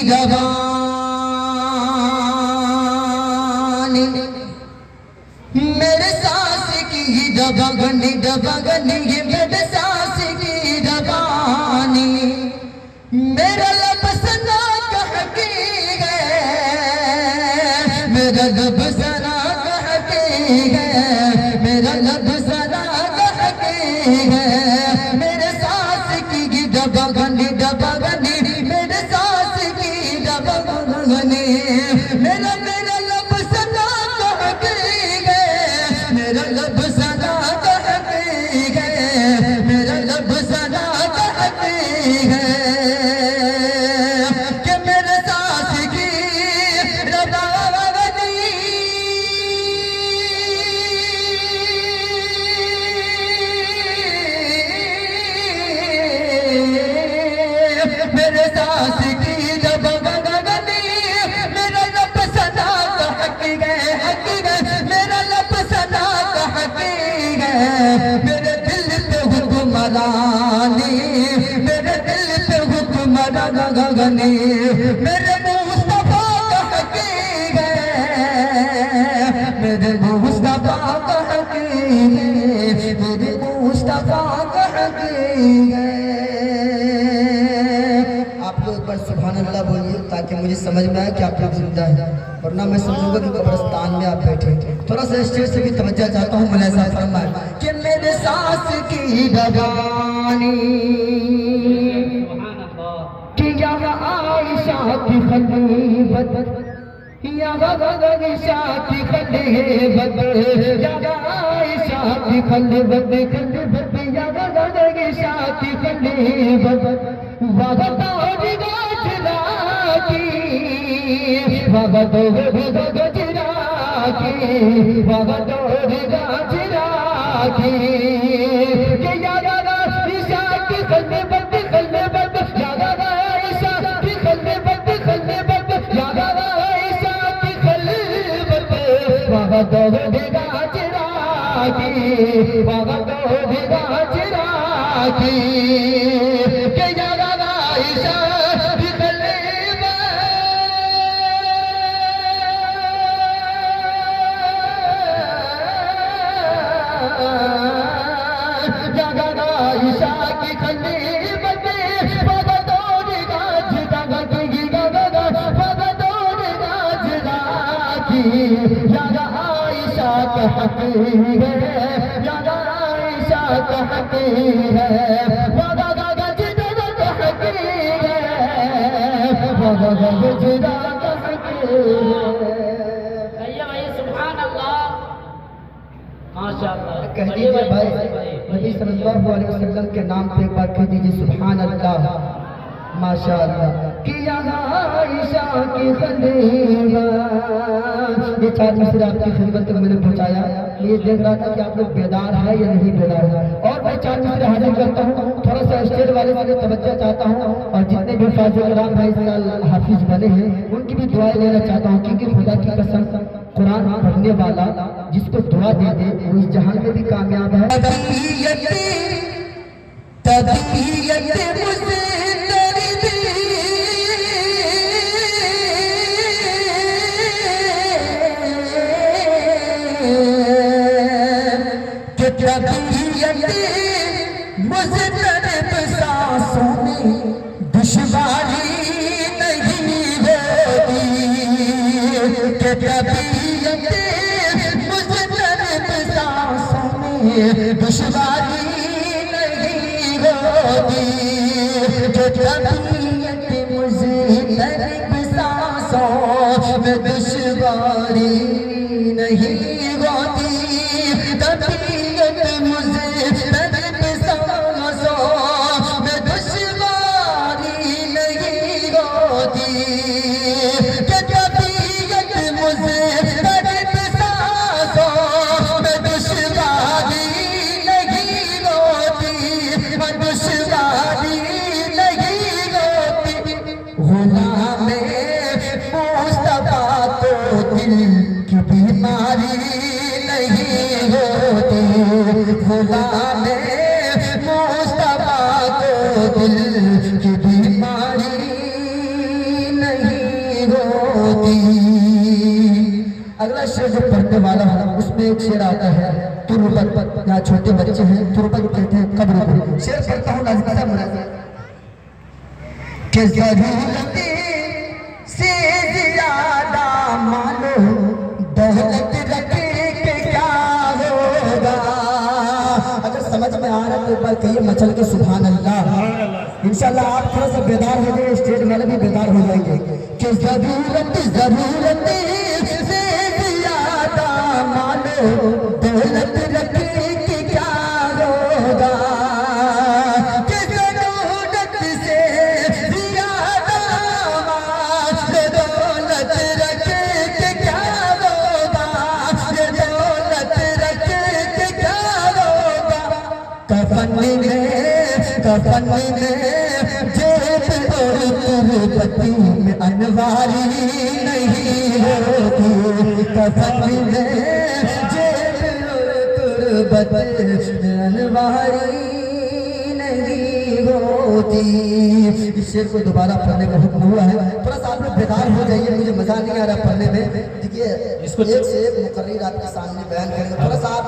रवानी, मेरे सांस की दबगनी दबगनी, मेरे सांस की रवानी, मेरा लब सना कहती है, मेरा लब सना कहती है, मेरा लब सना कहती है, मेरे सांस की दबगनी दबगनी, मेरे सांस की दबगनी, मेरा मेरा लब सना कहती है, मेरा लब सना कहती है, मेरा लब सना कहती है कि मेरे सांस की रवानी, मेरे सांस की दबगनी, मेरा लब सना कहती है, मेरा लब सना कहती है, मेरे दिल पे हुक्मरानी, मेरे दिल पे हुक्मरानी, मेरे मुस्तफा कहती है, मेरे मुस्तफा कहती है, मेरे मुस्तफा कहती है। आप लोग एक बार सुभान अल्लाह बोलिए ताकि मुझे समझ में आए कि आप लोग जिंदा हैं, वरना मैं समझूंगा कि कब्रिस्तान में आप बैठे। थोड़ा सा स्टेज से भी तवज्जो चाहता हूँ, मुलाहिजा फरमाए कि मेरे सांस की रवानी, कि यहाँ आयशा की खलीफत, यहाँ आयशा की खलीफत, यहाँ आयशा की खलीफत, यहाँ आयशा की खलीफत, वगदोरी गजरा की, वगदोरी गजरा की, वगदोरी गजरा की, कि यारा आयशा की खलीफत, खलीफत, यारा आयशा की खलीफत, खलीफत, यारा आयशा की खलीफत, वगदोरी गजरा की, वगदोरी गजरा की, कि यारा आयशा की खलीफत, यारा आयशा की खलीफत, वगदोरी गजरा की, वगदोरी गजरा की, यारा आयशा कहती है, यारा आयशा कहती है, वगदोरी गजरा कहती है, वगदोरी गजरा कहती है। भाई सुभान अल्लाह, माशाअल्लाह। कह दीजिए भाई, नबी सल्लल्लाहु अलैहि वसल्लम के नाम पे एक बार कह दीजिए सुभान अल्लाह, माशाअल्लाह। कि यहाँ आयशा की खलीफत, ये चार मिसरे आपकी खिदमत तक मैंने पहुँचाया। ये देख रहा था कि आप लोग बेदार है या नहीं बेदार है, और मैं चार मिसरे हाजिर करता हूँ। थोड़ा सा स्टेज वाले से तवज्जो चाहता हूँ, और जितने भी फाजिल राम भाई इस साल हाफिज बने हैं उनकी भी दुआएं लेना चाहता हूँ, क्योंकि खुदा की कसम कुरान पढ़ने वाला जिसको दुआ दे दे वो इस जहान में भी कामयाब है। सांसों में दुश्वारी नहीं होती, कि तबीयत मुज़्ज़रब सांसों में दुश्वारी नहीं होती, कि तबीयत मुज़्ज़रब सांसों में दुश्वारी नहीं होती, तबीयत मुज़्ज़रब सांसों में दुश्वारी नहीं होती, कि तबीयत मुज़्ज़रब सांसों में दुश्वारी नहीं होती, दुश्वारी नहीं होती। गुलाम मुस्तफा तो दिल की बीमारी नहीं होती, गुलाम मुस्तफा को दिल की बीमारी होती। अगला शेर जो पढ़ने वाला है उसमें एक शेर आता है तुर्बत, यहाँ छोटे बच्चे हैं, तुर्बत कहते हैं कब्र को। शेर पढ़ता हूँ नाज़िम मुलाज़िम के ज़रूरत से ज़्यादा मानो दौलत रख के क्या होगा। अगर समझ में आ रहा है तो एक बार कहिए मचल के सुभान अल्लाह। इंशाल्लाह आप थोड़ा सा बेदार हो जाइए, स्टेज वाले भी बेदार हो जाएंगे कि ज़रूरत से ज़्यादा मानो दौलत रख के क्या होगा। कि ज़रूरत से ज़्यादा मानो दौलत रख के क्या होगा। ये दौलत रख के क्या होगा। कफन में जेब और तुर्बती में अनवारी नहीं होती। कफन में जेब और तुर्बती में अनवारी नहीं होती। इस शेर को दोबारा पढ़ने का हुक्म हुआ है। थोड़ा सा आप लोग बेदार हो जाइए, मुझे मजा नहीं आ रहा पढ़ने में। देखिए एक से एक मुकर्रिर आपके सामने बयान करेंगे, थोड़ा सा आप